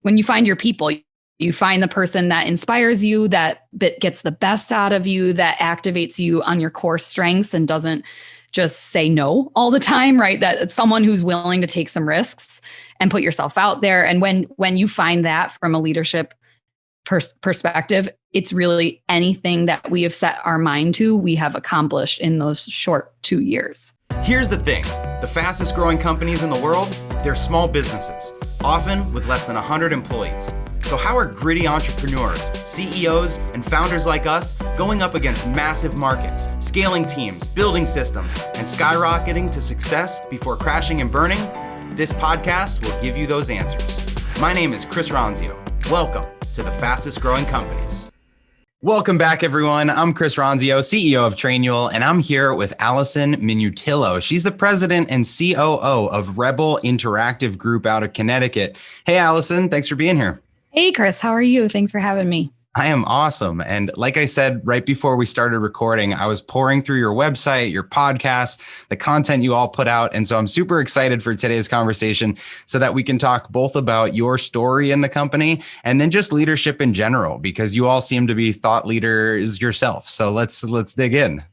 when you find your people, you find the person that inspires you, that gets the best out of you, that activates you on your core strengths and doesn't just say no all the time, right? That it's someone who's willing to take some risks and put yourself out there. And when you find that from a leadership perspective, it's really anything that we have set our mind to, we have accomplished in those short 2 years. Here's the thing. The fastest growing companies in the world, they're small businesses, often with less than 100 employees. So how are gritty entrepreneurs, CEOs, and founders like us going up against massive markets, scaling teams, building systems, and skyrocketing to success before crashing and burning? This podcast will give you those answers. My name is Chris Ronzio. Welcome to the fastest growing companies. Welcome back, everyone. I'm Chris Ronzio, CEO of Trainual, and I'm here with Allison Minutillo. She's the president and COO of Rebel Interactive Group out of Connecticut. Hey, Allison, thanks for being here. Hey, Chris, how are you? Thanks for having me. I am awesome. And like I said, right before we started recording, I was pouring through your website, your podcast, the content you all put out. And so I'm super excited for today's conversation so that we can talk both about your story in the company and then just leadership in general, because you all seem to be thought leaders yourself. So let's dig in.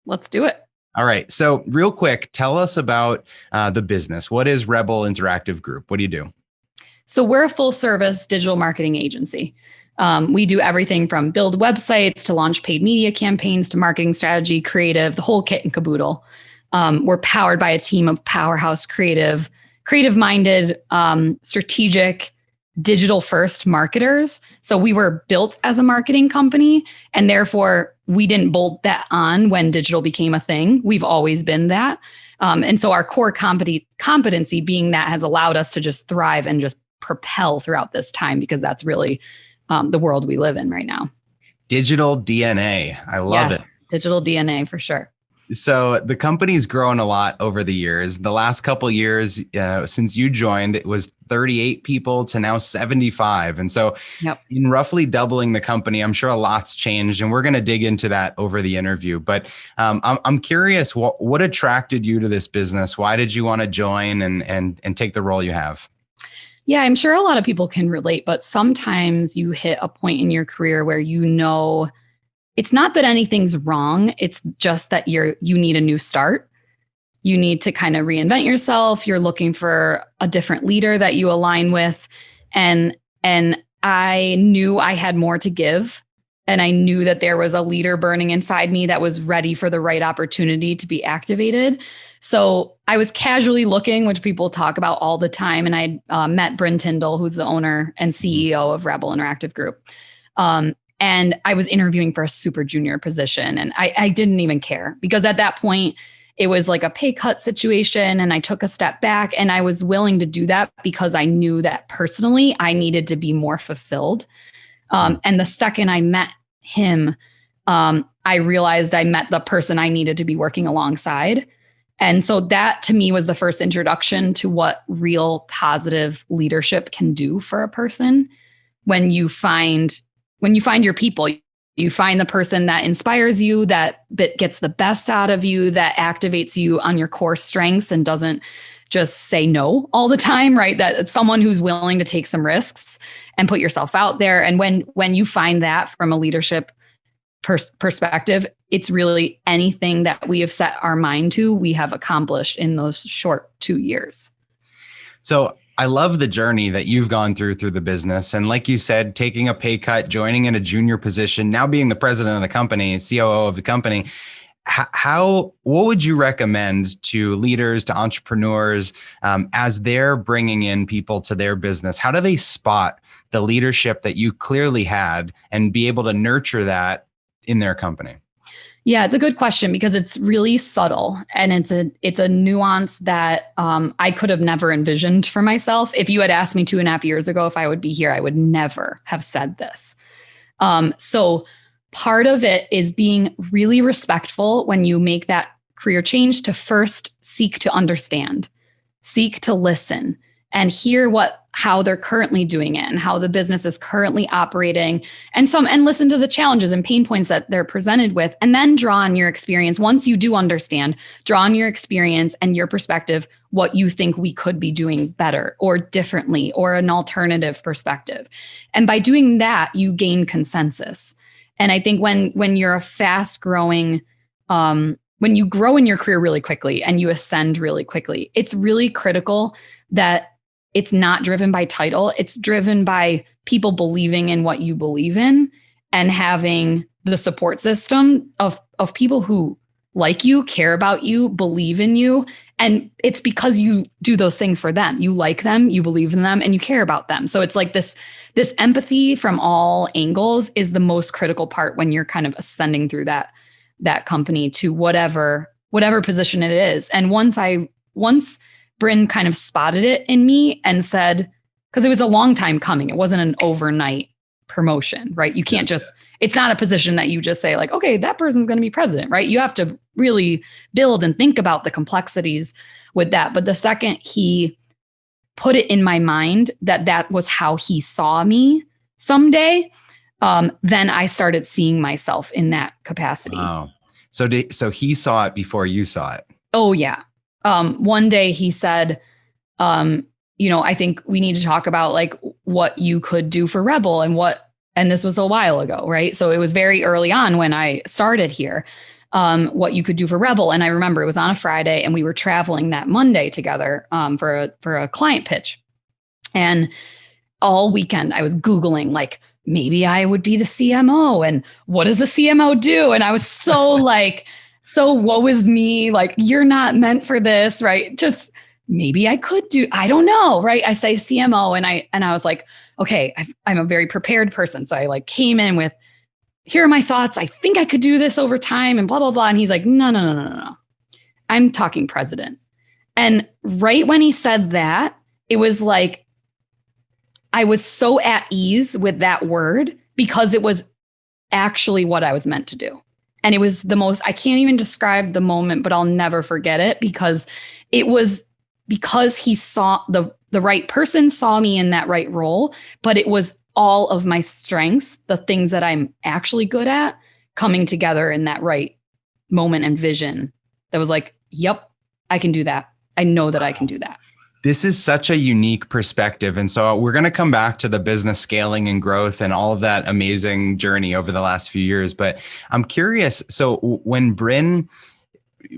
Let's do it. All right. So real quick, tell us about the business. What is Rebel Interactive Group? What do you do? So we're a full service digital marketing agency. We do everything from build websites to launch paid media campaigns to marketing strategy, creative, the whole kit and caboodle. We're powered by a team of powerhouse creative-minded, strategic, digital-first marketers. So we were built as a marketing company, and therefore we didn't bolt that on when digital became a thing. We've always been that. And so our core competency being that has allowed us to just thrive and just propel throughout this time, because that's really the world we live in right now. Digital DNA. I love it. Digital DNA for sure. So the company's grown a lot over the years. The last couple of years since you joined, it was 38 people to now 75. And so in roughly doubling the company, I'm sure a lot's changed, and we're going to dig into that over the interview. But I'm curious, what attracted you to this business? Why did you want to join and take the role you have? Yeah, I'm sure a lot of people can relate, but sometimes you hit a point in your career where you know it's not that anything's wrong. It's just that you need a new start. You need to kind of reinvent yourself. You're looking for a different leader that you align with. And I knew I had more to give. And I knew that there was a leader burning inside me that was ready for the right opportunity to be activated. So I was casually looking, which people talk about all the time. And I met Bryn Tyndall, who's the owner and CEO of Rebel Interactive Group. And I was interviewing for a super junior position. And I didn't even care, because at that point, it was like a pay cut situation. And I took a step back, and I was willing to do that because I knew that personally I needed to be more fulfilled. And the second I met him, I realized I met the person I needed to be working alongside. And so that to me was the first introduction to what real positive leadership can do for a person. When you find your people, you find the person that inspires you, that gets the best out of you, that activates you on your core strengths and doesn't just say no all the time, right? That it's someone who's willing to take some risks and put yourself out there. And when you find that from a leadership perspective, it's really anything that we have set our mind to, we have accomplished in those short 2 years. So I love the journey that you've gone through the business. And like you said, taking a pay cut, joining in a junior position, now being the president of the company, COO of the company. What would you recommend to leaders, to entrepreneurs, as they're bringing in people to their business? How do they spot the leadership that you clearly had and be able to nurture that in their company? Yeah, it's a good question, because it's really subtle, and it's a nuance that I could have never envisioned for myself. If you had asked me 2.5 years ago if I would be here, I would never have said this. So part of it is being really respectful when you make that career change, to first seek to understand, seek to listen, and hear how they're currently doing it and how the business is currently operating, and listen to the challenges and pain points that they're presented with, and then draw on your experience. Once you do understand, draw on your experience and your perspective, what you think we could be doing better or differently or an alternative perspective. And by doing that, you gain consensus. And I think when you're a fast growing, when you grow in your career really quickly and you ascend really quickly, it's really critical that it's not driven by title. It's driven by people believing in what you believe in and having the support system of people who like you, care about you, believe in you. And it's because you do those things for them. You like them, you believe in them, and you care about them. So it's like this empathy from all angles is the most critical part when you're kind of ascending through that company to whatever position it is. And once Bryn kind of spotted it in me and said, because it was a long time coming, it wasn't an overnight promotion, right? You can't it's not a position that you just say like, okay, that person's going to be president, right? You have to really build and think about the complexities with that. But the second he put it in my mind that was how he saw me someday, then I started seeing myself in that capacity. Wow. So he saw it before you saw it. Oh yeah. One day he said, I think we need to talk about like what you could do for Rebel and this was a while ago, right? So it was very early on when I started here, what you could do for Rebel. And I remember it was on a Friday and we were traveling that Monday together, for a client pitch. And all weekend I was Googling like, maybe I would be the CMO and what does a CMO do? And I was so like, so woe is me, like, you're not meant for this, right? Just maybe I could do, I don't know, right? I say CMO and I was like, okay, I'm a very prepared person. So I like came in with, here are my thoughts. I think I could do this over time and blah, blah, blah. And he's like, no. I'm talking president. And right when he said that, it was like, I was so at ease with that word because it was actually what I was meant to do. And it was I can't even describe the moment, but I'll never forget it because it was because he saw the right person saw me in that right role, but it was all of my strengths, the things that I'm actually good at, coming together in that right moment and vision that was like, yep, I can do that. I know that I can do that. This is such a unique perspective. And so we're going to come back to the business scaling and growth and all of that amazing journey over the last few years. But I'm curious. So when Bryn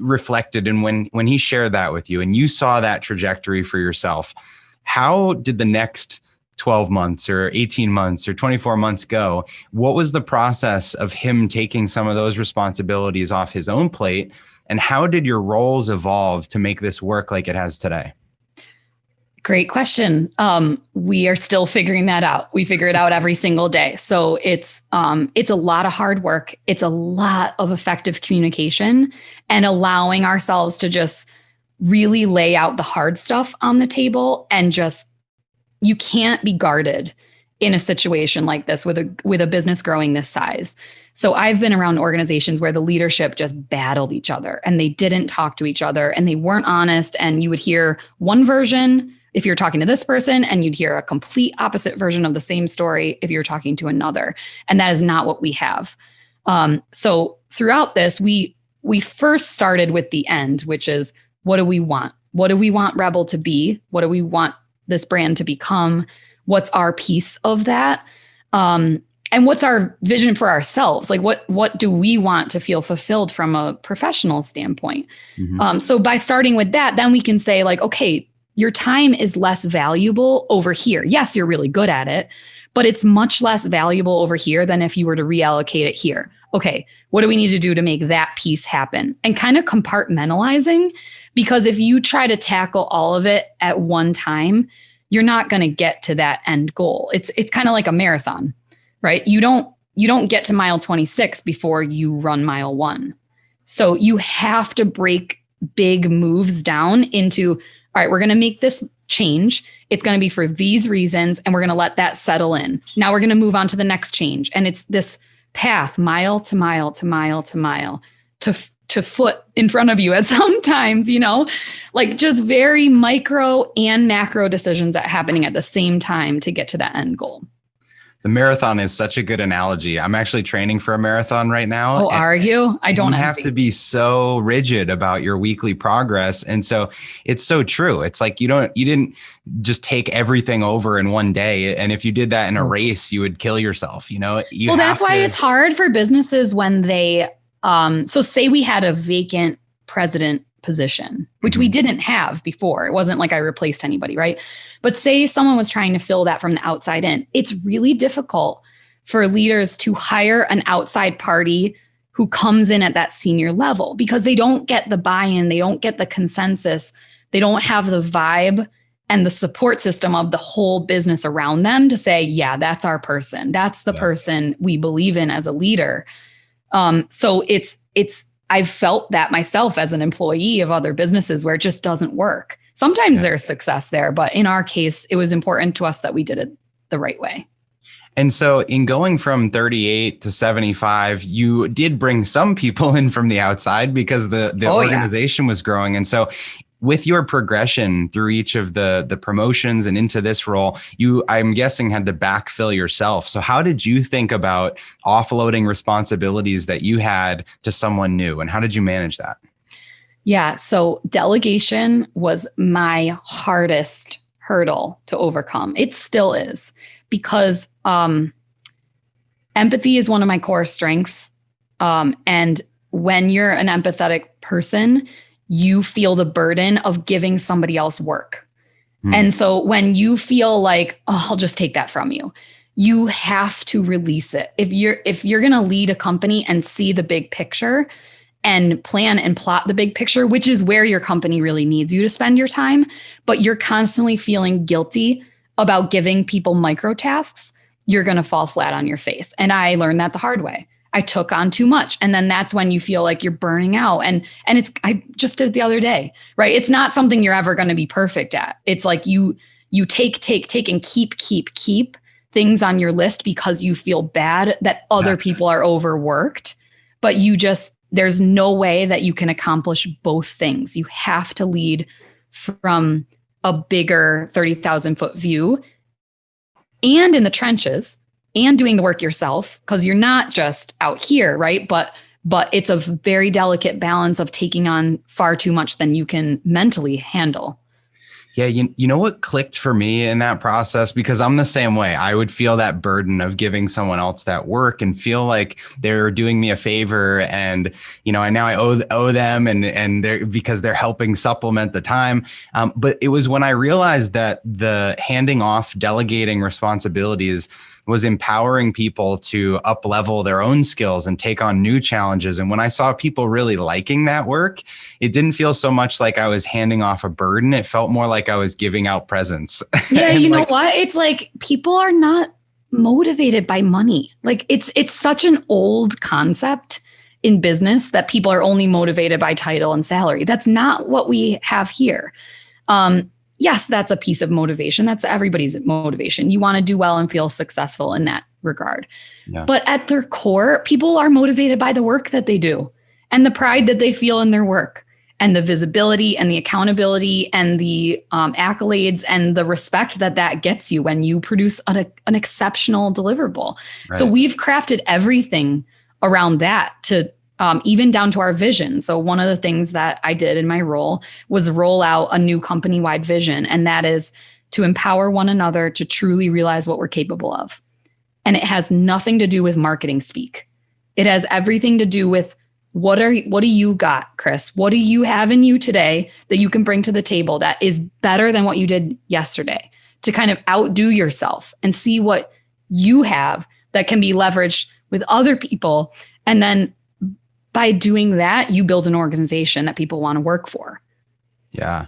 reflected and when he shared that with you and you saw that trajectory for yourself, how did the next 12 months or 18 months or 24 months go? What was the process of him taking some of those responsibilities off his own plate? And how did your roles evolve to make this work like it has today? Great question. We are still figuring that out. We figure it out every single day. So it's a lot of hard work. It's a lot of effective communication and allowing ourselves to just really lay out the hard stuff on the table and just, you can't be guarded in a situation like this with a business growing this size. So I've been around organizations where the leadership just battled each other and they didn't talk to each other and they weren't honest. And you would hear one version if you're talking to this person, and you'd hear a complete opposite version of the same story if you're talking to another. And that is not what we have. So throughout this, we first started with the end, which is, what do we want? What do we want Rebel to be? What do we want this brand to become? What's our piece of that? And what's our vision for ourselves? Like what do we want to feel fulfilled from a professional standpoint? Mm-hmm. So by starting with that, then we can say like, okay, your time is less valuable over here. Yes, you're really good at it, but it's much less valuable over here than if you were to reallocate it here. Okay, what do we need to do to make that piece happen? And kind of compartmentalizing, because if you try to tackle all of it at one time, you're not going to get to that end goal. It's kind of like a marathon, right? You don't get to mile 26 before you run mile 1. So you have to break big moves down into, all right, we're going to make this change. It's going to be for these reasons, and we're going to let that settle in. Now we're going to move on to the next change. And it's this path, mile to mile to mile to mile, to to foot in front of you at sometimes, like just very micro and macro decisions that happening at the same time to get to that end goal. The marathon is such a good analogy. I'm actually training for a marathon right now. Oh, are you? I don't have to be so rigid about your weekly progress. And so it's so true. It's like you didn't just take everything over in one day. And if you did that in a race, you would kill yourself. That's why it's hard for businesses when they, so say we had a vacant president position, which we didn't have before. It wasn't like I replaced anybody, right? But say someone was trying to fill that from the outside in. It's really difficult for leaders to hire an outside party who comes in at that senior level because they don't get the buy-in, they don't get the consensus, they don't have the vibe and the support system of the whole business around them to say, yeah, that's our person. That's the person we believe in as a leader. So I've felt that myself as an employee of other businesses where it just doesn't work. Sometimes there's success there, but in our case, it was important to us that we did it the right way. And so in going from 38 to 75, you did bring some people in from the outside because the organization was growing. And so with your progression through each of the promotions and into this role, I'm guessing, had to backfill yourself. So how did you think about offloading responsibilities that you had to someone new? And how did you manage that? Yeah. So delegation was my hardest hurdle to overcome. It still is, because empathy is one of my core strengths. And when you're an empathetic person, you feel the burden of giving somebody else work. And so when you feel like, oh, I'll just take that from you, you have to release it. If you're going to lead a company and see the big picture and plan and plot the big picture, which is where your company really needs you to spend your time, but you're constantly feeling guilty about giving people micro tasks, you're going to fall flat on your face. And I learned that the hard way. I took on too much. And then that's when you feel like you're burning out. And I just did it the other day, right? It's not something you're ever going to be perfect at. It's like you take and keep things on your list because you feel bad that other people are overworked, but there's no way that you can accomplish both things. You have to lead from a bigger 30,000 foot view and in the trenches and doing the work yourself, because you're not just out here, right? But it's a very delicate balance of taking on far too much than you can mentally handle. Yeah, you know what clicked for me in that process? Because I'm the same way. I would feel that burden of giving someone else that work and feel like they're doing me a favor, and I owe them, and they're, because they're helping supplement the time. But it was when I realized that the handing off, delegating responsibilities was empowering people to up-level their own skills and take on new challenges. And when I saw people really liking that work, it didn't feel so much like I was handing off a burden. It felt more like I was giving out presents. Yeah, you know what? It's like people are not motivated by money. Like it's such an old concept in business that people are only motivated by title and salary. That's not what we have here. Yes, that's a piece of motivation. That's everybody's motivation. You want to do well and feel successful in that regard. Yeah. But at their core, people are motivated by the work that they do and the pride that they feel in their work and the visibility and the accountability and the accolades and the respect that gets you when you produce an exceptional deliverable. Right. So we've crafted everything around that to even down to our vision. So one of the things that I did in my role was roll out a new company-wide vision, and that is to empower one another to truly realize what we're capable of. And it has nothing to do with marketing speak. It has everything to do with what do you got, Chris? What do you have in you today that you can bring to the table that is better than what you did yesterday, to kind of outdo yourself and see what you have that can be leveraged with other people. And then by doing that, you build an organization that people want to work for. Yeah.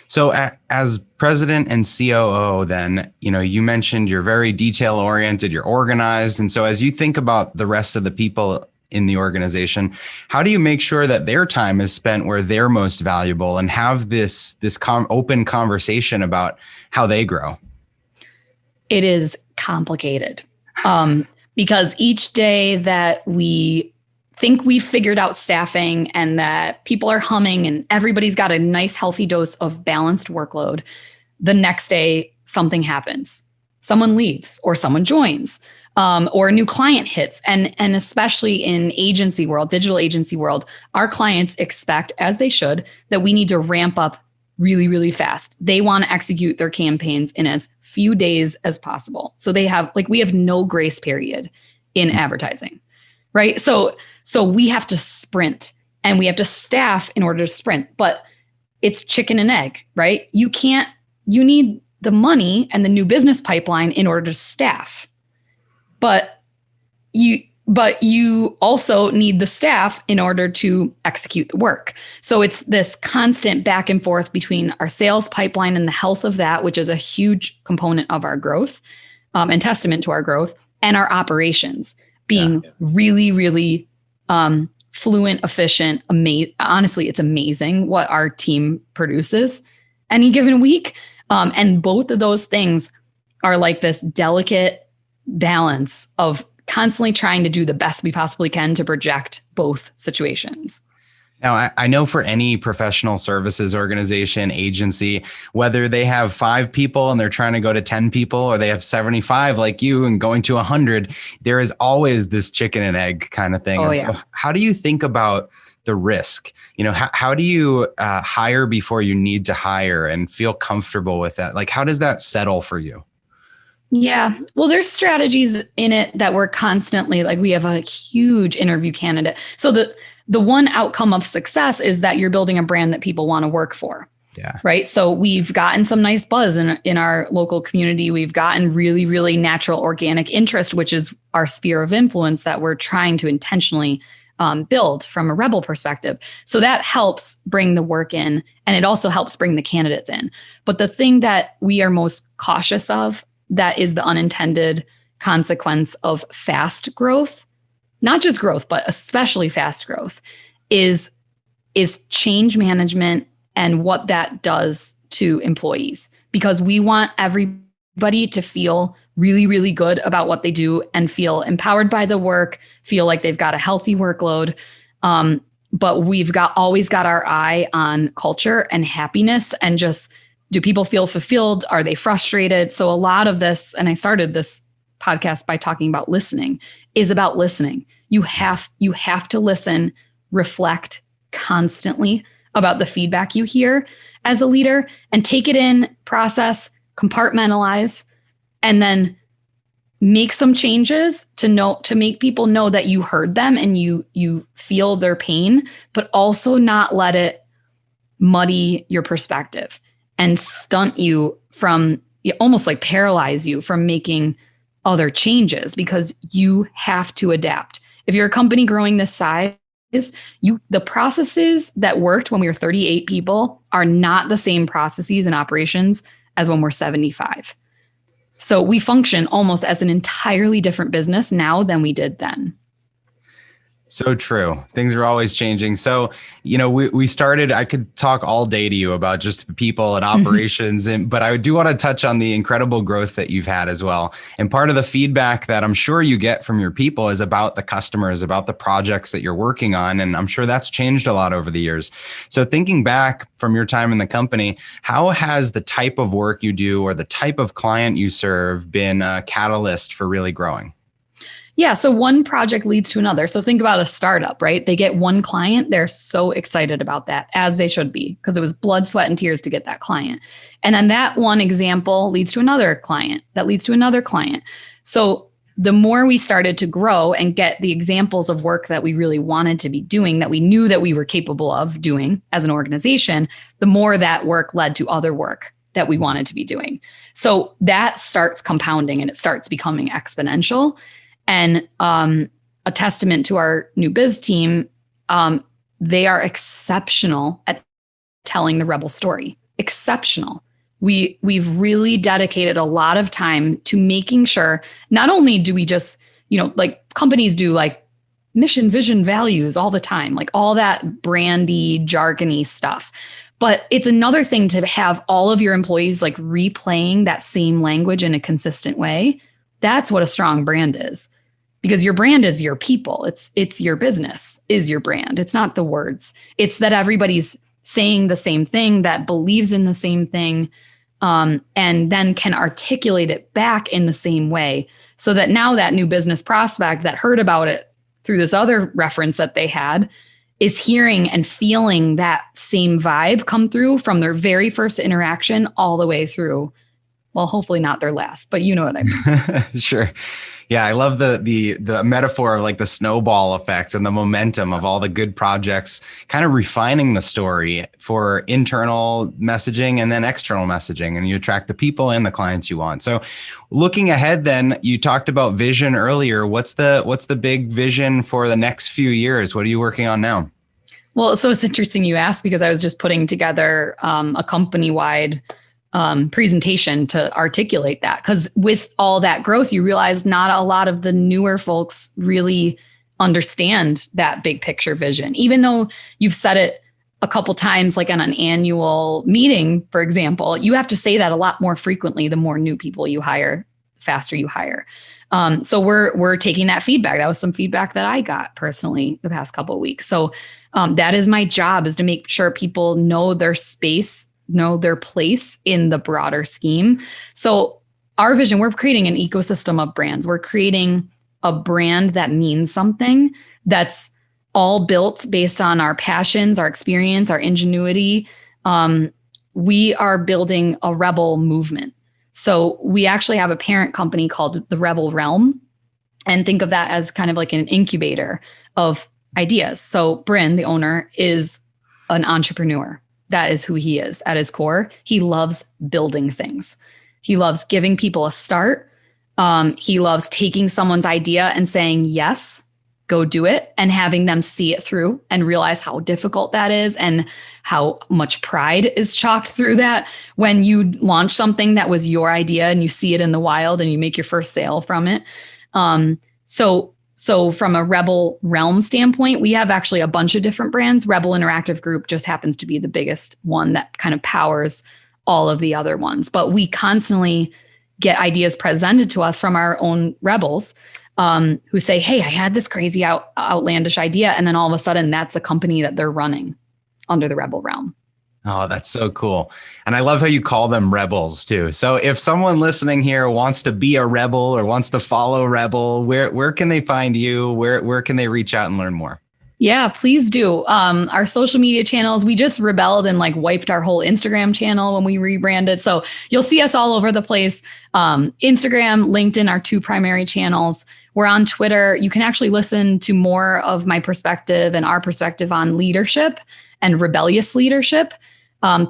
So as president and COO, then, you mentioned you're very detail oriented, you're organized. And so as you think about the rest of the people in the organization, how do you make sure that their time is spent where they're most valuable and have this open conversation about how they grow? It is complicated because each day that we think we've figured out staffing and that people are humming and everybody's got a nice healthy dose of balanced workload, the next day something happens. Someone leaves or someone joins, or a new client hits. And especially in agency world, digital agency world, our clients expect, as they should, that we need to ramp up really, really fast. They want to execute their campaigns in as few days as possible. So we have no grace period in advertising, right? So we have to sprint and we have to staff in order to sprint, but it's chicken and egg, right? You need the money and the new business pipeline in order to staff, but you also need the staff in order to execute the work. So it's this constant back and forth between our sales pipeline and the health of that, which is a huge component of our growth, and testament to our growth, and our operations being really, really fluent, efficient, honestly, it's amazing what our team produces any given week. And both of those things are like this delicate balance of constantly trying to do the best we possibly can to project both situations. Now, I know for any professional services organization, agency, whether they have 5 people and they're trying to go to 10 people, or they have 75 like you and going to 100, there is always this chicken and egg kind of thing. So how do you think about the risk? How do you hire before you need to hire and feel comfortable with that? Like, how does that settle for you? Yeah. Well, there's strategies in it that we're constantly, like, we have a huge interview candidate. So the one outcome of success is that you're building a brand that people want to work for. Yeah. Right. So we've gotten some nice buzz in our local community. We've gotten really, really natural organic interest, which is our sphere of influence that we're trying to intentionally build from a Rebel perspective. So that helps bring the work in, and it also helps bring the candidates in. But the thing that we are most cautious of, that is the unintended consequence of fast growth, not just growth, but especially fast growth, is change management and what that does to employees. Because we want everybody to feel really, really good about what they do and feel empowered by the work, feel like they've got a healthy workload. But we've always got our eye on culture and happiness, and just, do people feel fulfilled? Are they frustrated? So a lot of this, and I started this podcast by talking about listening, is about listening. You have to listen, reflect constantly about the feedback you hear as a leader, and take it in, process, compartmentalize, and then make some changes to make people know that you heard them and you feel their pain, but also not let it muddy your perspective and stunt you from, almost like paralyze you from making other changes, because you have to adapt. If you're a company growing this size, the processes that worked when we were 38 people are not the same processes and operations as when we're 75. So we function almost as an entirely different business now than we did then. So true. Things are always changing. So, we started, I could talk all day to you about just people and operations, but I do want to touch on the incredible growth that you've had as well. And part of the feedback that I'm sure you get from your people is about the customers, about the projects that you're working on. And I'm sure that's changed a lot over the years. So thinking back from your time in the company, how has the type of work you do or the type of client you serve been a catalyst for really growing? Yeah. So one project leads to another. So think about a startup, right? They get one client. They're so excited about that, as they should be, because it was blood, sweat, and tears to get that client. And then that one example leads to another client that leads to another client. So the more we started to grow and get the examples of work that we really wanted to be doing, that we knew that we were capable of doing as an organization, the more that work led to other work that we wanted to be doing. So that starts compounding and it starts becoming exponential. And a testament to our new biz team, they are exceptional at telling the Rebel story. Exceptional. We've really dedicated a lot of time to making sure not only do we just, like companies do, like mission, vision, values all the time, like all that brandy, jargony stuff. But it's another thing to have all of your employees like replaying that same language in a consistent way. That's what a strong brand is. because your brand is your people. It's your business is your brand. It's not the words. It's that everybody's saying the same thing, that believes in the same thing, and then can articulate it back in the same way, so that now that new business prospect that heard about it through this other reference that they had is hearing and feeling that same vibe come through from their very first interaction all the way through. Well, hopefully not their last, but you know what I mean. Sure. Yeah, I love the metaphor of like the snowball effect and the momentum of all the good projects, kind of refining the story for internal messaging and then external messaging, and you attract the people and the clients you want. So looking ahead then, you talked about vision earlier. What's the big vision for the next few years? What are you working on now? Well, so it's interesting you asked, because I was just putting together a company-wide presentation to articulate that. Because with all that growth, you realize not a lot of the newer folks really understand that big picture vision. Even though you've said it a couple times, like on an annual meeting, for example, you have to say that a lot more frequently. The more new people you hire, the faster you hire. So we're taking that feedback. That was some feedback that I got personally the past couple of weeks. So that is my job, is to make sure people know their space, know their place in the broader scheme. So our vision, we're creating an ecosystem of brands. We're creating a brand that means something, that's all built based on our passions, our experience, our ingenuity. We are building a rebel movement. So we actually have a parent company called the Rebel Realm, and think of that as kind of like an incubator of ideas. So Bryn, the owner, is an entrepreneur. That is who he is at his core. He loves building things. He loves giving people a start. He loves taking someone's idea and saying, yes, go do it, and having them see it through and realize how difficult that is and how much pride is chalked through that when you launch something that was your idea and you see it in the wild and you make your first sale from it. So from a Rebel Realm standpoint, we have actually a bunch of different brands. Rebel Interactive Group just happens to be the biggest one that kind of powers all of the other ones. But we constantly get ideas presented to us from our own rebels who say, hey, I had this crazy outlandish idea. And then all of a sudden, that's a company that they're running under the Rebel Realm. Oh, that's so cool. And I love how you call them rebels too. So if someone listening here wants to be a rebel or wants to follow Rebel, where can they find you? Where can they reach out and learn more? Yeah, please do. Our social media channels, we just rebelled and like wiped our whole Instagram channel when we rebranded. So you'll see us all over the place. Instagram, LinkedIn, our two primary channels. We're on Twitter. You can actually listen to more of my perspective and our perspective on leadership and rebellious leadership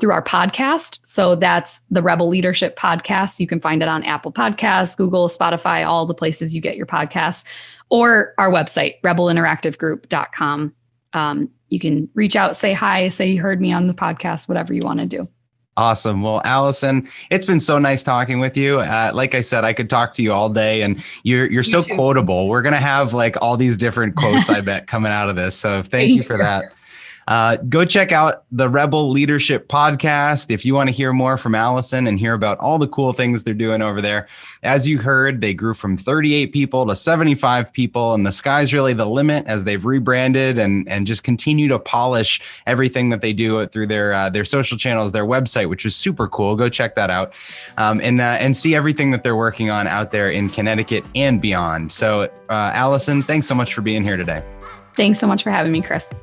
through our podcast. So that's the Rebel Leadership Podcast. You can find it on Apple Podcasts, Google, Spotify, all the places you get your podcasts, or our website, rebelinteractivegroup.com. You can reach out, say hi, say you heard me on the podcast, whatever you want to do. Awesome. Well, Allison, it's been so nice talking with you. Like I said, I could talk to you all day, and you're so quotable. We're going to have like all these different quotes, I bet, coming out of this. So thank you for that. Go check out the Rebel Leadership Podcast if you want to hear more from Allison and hear about all the cool things they're doing over there. As you heard, they grew from 38 people to 75 people, and the sky's really the limit as they've rebranded and just continue to polish everything that they do through their social channels, their website, which is super cool. Go check that out and see everything that they're working on out there in Connecticut and beyond. So, Allison, thanks so much for being here today. Thanks so much for having me, Chris.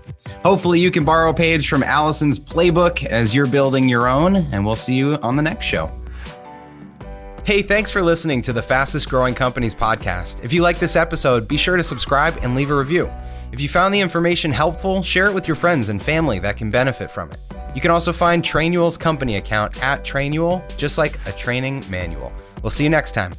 Hopefully you can borrow a page from Allison's playbook as you're building your own, and we'll see you on the next show. Hey, thanks for listening to the Fastest Growing Companies podcast. If you like this episode, be sure to subscribe and leave a review. If you found the information helpful, share it with your friends and family that can benefit from it. You can also find Trainual's company account at Trainual, just like a training manual. We'll see you next time.